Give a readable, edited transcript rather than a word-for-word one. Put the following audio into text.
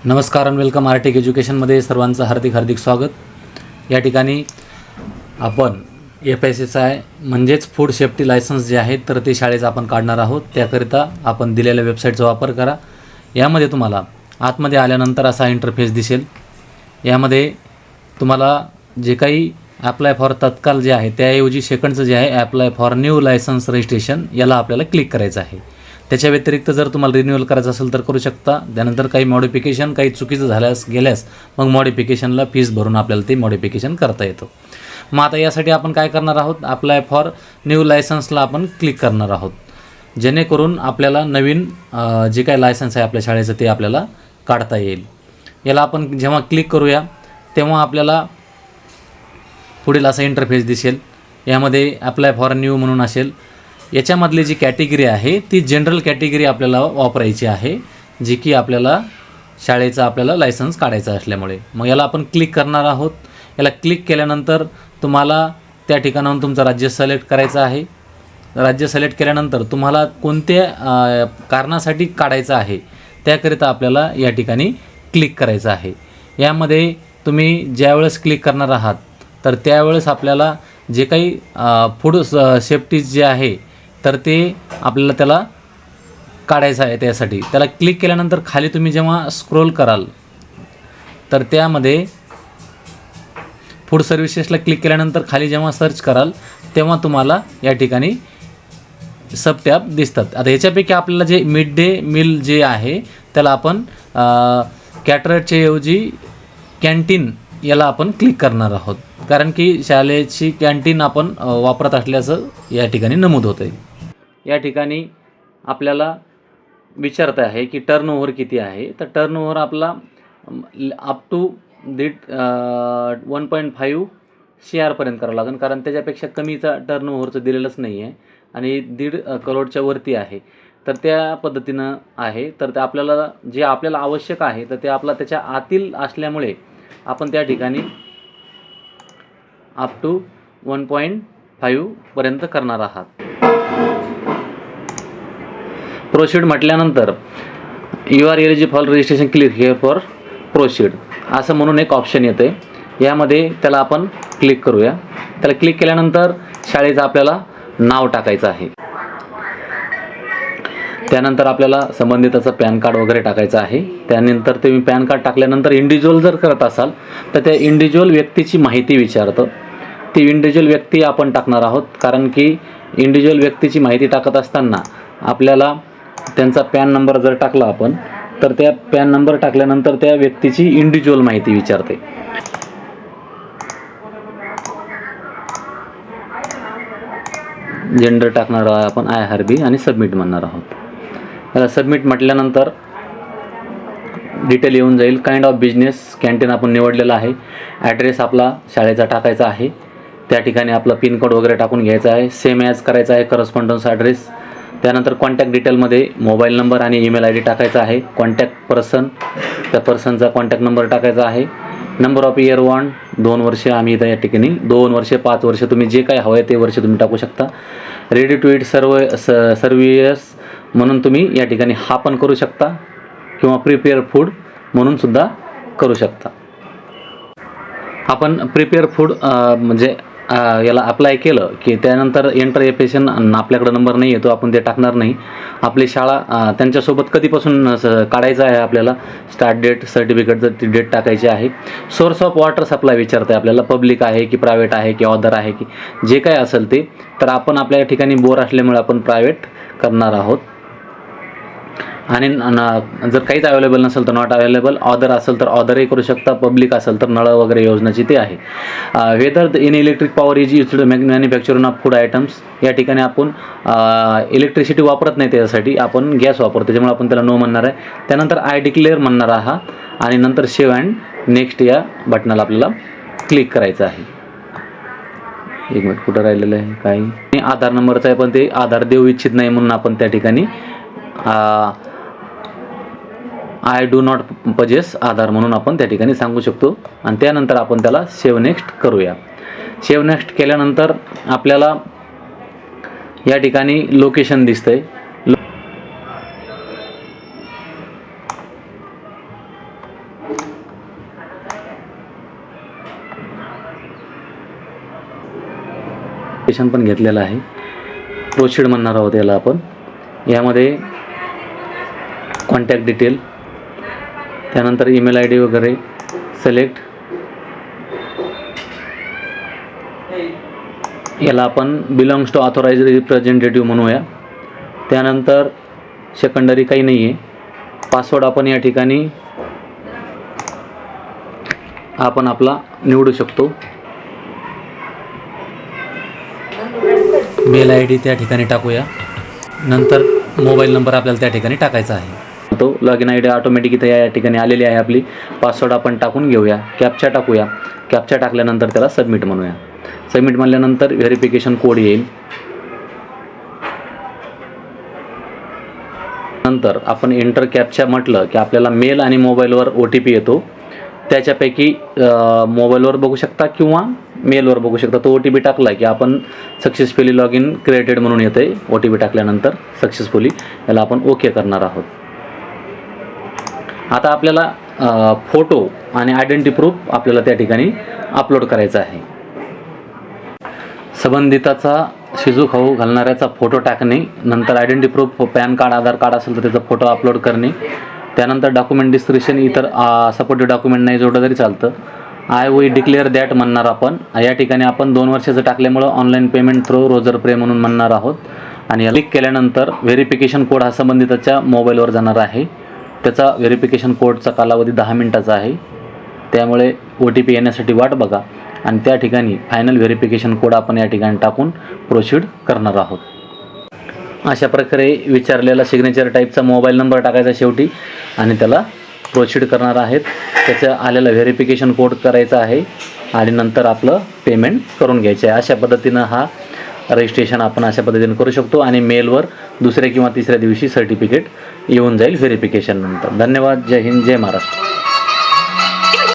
नमस्कार आणि welcome Arctic एज्युकेशनमध्ये सर्वांचं हार्दिक हार्दिक स्वागत. या ठिकाणी आपण FSSAI म्हणजेच फूड सेफ्टी लायसन्स जे आहे तर ते शाळेचं आपण काढणार आहोत. त्याकरिता आपण दिलेल्या वेबसाईटचा वापर करा. यामध्ये तुम्हाला आतमध्ये आल्यानंतर असा इंटरफेस दिसेल. यामध्ये तुम्हाला जे काही ॲप्लाय फॉर तत्काल जे आहे त्याऐवजी सेकंडचं जे आहे apply for new licence registration याला आपल्याला क्लिक करायचं आहे. त्याच्या व्यतिरिक्त जर तुम्हाला रिन्युअल करायचं असेल तर करू शकता. त्यानंतर काही मॉडिफिकेशन काही चुकीचं गेल्यास मग मॉडिफिकेशनला फीस भरून आपल्याला ते मॉडिफिकेशन करता येतं. मग आता यासाठी आपण काय करणार आहोत, अप्लाय फॉर न्यू लायसन्सला आपण क्लिक करणार आहोत, जेणेकरून आपल्याला नवीन जे काही लायसन्स आहे आपल्या शाळेचं ते आपल्याला काढता येईल. याला आपण जेव्हा क्लिक करूया तेव्हा आपल्याला पुढील असा इंटरफेस दिसेल. यामध्ये अप्लाय फॉर न्यू म्हणून असेल. याच्यामधली जी कॅटेगरी आहे ती जनरल कॅटेगरी आपल्याला वापरायची आहे, जी की आपल्याला शाळेचं आपल्याला लायसन्स काढायचं असल्यामुळे. मग याला आपण क्लिक करणार आहोत. याला क्लिक केल्यानंतर तुम्हाला त्या ठिकाणाहून तुमचं राज्य सिलेक्ट करायचं आहे. राज्य सिलेक्ट केल्यानंतर तुम्हाला कोणत्या कारणासाठी काढायचं आहे त्याकरिता आपल्याला या ठिकाणी क्लिक करायचं आहे. यामध्ये तुम्ही ज्यावेळेस क्लिक करणार आहात तर त्यावेळेस आपल्याला जे काही फूड सेफ्टी जे आहे तर ते आपल्याला त्याला काढायचं आहे. त्यासाठी त्याला क्लिक केल्यानंतर खाली तुम्ही जेव्हा स्क्रोल कराल तर त्यामध्ये फूड सर्व्हिसेसला क्लिक केल्यानंतर खाली जेव्हा सर्च कराल तेव्हा तुम्हाला या ठिकाणी सब टॅब दिसतात. आता याच्यापैकी आपल्याला जे मिड डे मील जे आहे त्याला आपण कॅटररच्या ऐवजी कॅन्टीन याला आपण क्लिक करणार आहोत, कारण की शाळेची कॅन्टीन आपण वापरत असल्याचं या ठिकाणी नमूद होतं आहे. या ठिकाणी आपल्याला विचारत आहे की टर्नओव्हर किती आहे. तर टर्नओव्हर आपला अप टू 1.5 CR करावं लागेल, कारण त्याच्यापेक्षा कमीचा टर्नओव्हरचं दिलेलंच नाही आहे आणि 1.5 करोडच्या वरती आहे. तर त्या पद्धतीनं आहे. तर ते आपल्याला जे आपल्याला आवश्यक आहे तर ते आपला त्याच्या आतील असल्यामुळे आपण त्या ठिकाणी अप टू 1.5 पर्यंत करणार आहात. प्रोसीड म्हटल्यानंतर you are eligible for registration, click here for proceed असं म्हणून एक ऑप्शन येतं आहे. यामध्ये त्याला आपण क्लिक करूया. त्याला क्लिक केल्यानंतर शाळेचं आपल्याला नाव टाकायचं आहे. त्यानंतर आपल्याला संबंधिताचं पॅन कार्ड वगैरे टाकायचं आहे. त्यानंतर तुम्ही पॅन कार्ड टाकल्यानंतर इंडिव्हिज्युअल जर करत असाल तर त्या इंडिव्हिज्युअल व्यक्तीची माहिती विचारतं. ती इंडिव्हिज्युअल व्यक्ती आपण टाकणार आहोत, कारण की इंडिव्हिज्युअल व्यक्तीची माहिती टाकत असताना आपल्याला त्यांचा पॅन नंबर जर टाकला आपण तर त्या पॅन नंबर टाकल्यानंतर त्या व्यक्तीची इंडिव्हिज्युअल माहिती विचारते. जेंडर टाकणार आहोत आपण IRB आणि सबमिट म्हणणार आहोत. त्याला सबमिट म्हटल्यानंतर डिटेल येऊन जाईल. काइंड ऑफ बिझनेस कॅन्टीन आपण निवडलेला आहे. ॲड्रेस आपला शाळेचा टाकायचा आहे. त्या ठिकाणी आपला पिनकोड वगैरे टाकून घ्यायचा आहे. सेम ॲज करायचा आहे करस्पॉन्डन्स ॲड्रेस. त्यानंतर कॉन्टॅक्ट डिटेलमध्ये मोबाईल नंबर आणि ईमेल ID टाकायचा आहे. कॉन्टॅक्ट पर्सन, त्या पर्सनचा कॉन्टॅक्ट नंबर टाकायचा आहे. नंबर ऑफ इयर वॉन्ट 2 वर्ष, आम्ही इथं या ठिकाणी 2 वर्ष 5 वर्ष तुम्ही जे काय हवं आहे ते वर्ष तुम्ही टाकू शकता. रेडी टू ईट सर्व्हिस म्हणून तुम्ही या ठिकाणी हा पण करू शकता किंवा प्रिपेअर फूड म्हणून सुद्धा करू शकता. आपण प्रिपेअर फूड म्हणजे याला अप्लाय केलं की त्यानंतर एंटर एप्लिकेशन आपल्याकडं नंबर नाही येतो, आपण ते टाकणार नाही. आपली शाळा त्यांच्यासोबत कधीपासून काढायचं आहे आपल्याला, स्टार्ट डेट, सर्टिफिकेट जर ती डेट टाकायची आहे. सोर्स ऑफ वॉटर सप्लाय विचारतं आहे आपल्याला, पब्लिक आहे की प्रायव्हेट आहे की ऑदर आहे की जे काय असेल ते. तर आपण आपल्या ठिकाणी बोर असल्यामुळे आपण प्रायव्हेट करणार आहोत. आणि जर काहीच अवेलेबल नसेल तर नॉट अवेलेबल, ऑदर असेल तर ऑदरही करू शकता, पब्लिक असेल तर नळ वगैरे योजनाची ते आहे. Whether in electric power is used manufacturing of food items. या ठिकाणी आपण इलेक्ट्रिसिटी वापरत नाही, त्याच्यासाठी आपण गॅस वापरतो, त्याच्यामुळे आपण त्याला नो म्हणणार आहे. त्यानंतर आय डिक्लेअर म्हणणार आहात आणि नंतर सेव्ह अँड नेक्स्ट या बटनाला आपल्याला क्लिक करायचं आहे. एक मिनिट, कुठं राहिलेलं आहे काही. आधार नंबरचं आहे पण ते आधार देऊ इच्छित नाही म्हणून आपण त्या ठिकाणी आय डू नॉट पजेस आधार म्हणून आपण त्या ठिकाणी सांगू शकतो. आणि त्यानंतर आपण त्याला सेव्ह नेक्स्ट करूया. सेव्ह नेक्स्ट केल्यानंतर आपल्याला या ठिकाणी लोकेशन दिसतंय. पेशन पण घेतलेलं आहे. प्रोसीड म्हणणार आहोत याला आपण. यामध्ये कॉन्टॅक्ट डिटेल, त्यानंतर ईमेल आय डी वगैरे सिलेक्ट. याला आपण बिलॉंग्स टू ऑथोराइज्ड रिप्रेझेंटेटिव्ह म्हणूया. त्यानंतर सेकंडरी काही नाही आहे. पासवर्ड आपण या ठिकाणी आपण आपला निवडू शकतो. मेल आय डी त्या ठिकाणी टाकूया. नंतर मोबाईल नंबर आपल्याला त्या ठिकाणी टाकायचा आहे. तो log in I D automatic इथं या ठिकाणी आलेली आहे आपली. पासवर्ड आपण टाकून घेऊया. कॅप्चा टाकूया. कॅप्चा टाकल्यानंतर त्याला सबमिट म्हणूया. सबमिट म्हणल्यानंतर व्हेरिफिकेशन कोड येईल. नंतर आपण एंटर कॅप्चा म्हटलं की आपल्याला मेल आणि मोबाईलवर OTP येतो. त्याच्यापैकी मोबाईलवर बघू शकता किंवा मेलवर बघू शकता. तो OTP टाकला की आपण सक्सेसफुली लॉग इन क्रिएटेड म्हणून येतं आहे. OTP टाकल्यानंतर सक्सेसफुली याला आपण ओके करणार आहोत. आता आपल्याला फोटो आणि आयडेंटिटी प्रूफ आपल्याला त्या ठिकाणी अपलोड करायचा आहे. संबंधिताचा शिजू खाऊ घालणाऱ्याचा फोटो टाकणे, नंतर आयडेंटिटी प्रूफ पॅन कार्ड आधार कार्ड असेल तर त्याचा फोटो अपलोड करणे. त्यानंतर डॉक्युमेंट डिस्क्रिप्शन इतर सपोर्टिव्ह डॉक्युमेंट नाही जोडलं तरी चालतं. आय वी डिक्लेअर दॅट म्हणणार आपण. या ठिकाणी आपण 2 वर्षाचं टाकल्यामुळं ऑनलाईन पेमेंट थ्रू रोजर पे म्हणून म्हणणार आहोत. आणि क्लिक केल्यानंतर व्हेरिफिकेशन कोड हा संबंधिताच्या मोबाईलवर जाणार आहे. त्याचा व्हेरिफिकेशन कोडचा कालावधी 10 मिनिटाचा आहे. त्यामुळे OTP येण्यासाठी वाट बघा आणि त्या ठिकाणी फायनल व्हेरिफिकेशन कोड आपण या ठिकाणी टाकून प्रोसीड करणार आहोत. अशा प्रकारे विचारलेला सिग्नेचर टाईपचा मोबाईल नंबर टाकायचा शेवटी आणि त्याला प्रोसीड करणार आहेत. त्याचं आलेलं व्हेरिफिकेशन कोड करायचा आहे आणि नंतर आपलं पेमेंट करून घ्यायचं आहे. अशा पद्धतीनं हा रजिस्ट्रेशन आपण अशा पद्धतीने करू शकतो आणि मेलवर दुसऱ्या किंवा तिसऱ्या दिवशी सर्टिफिकेट येऊन जाईल व्हेरिफिकेशन नंतर. धन्यवाद. जय हिंद, जय महाराष्ट्र.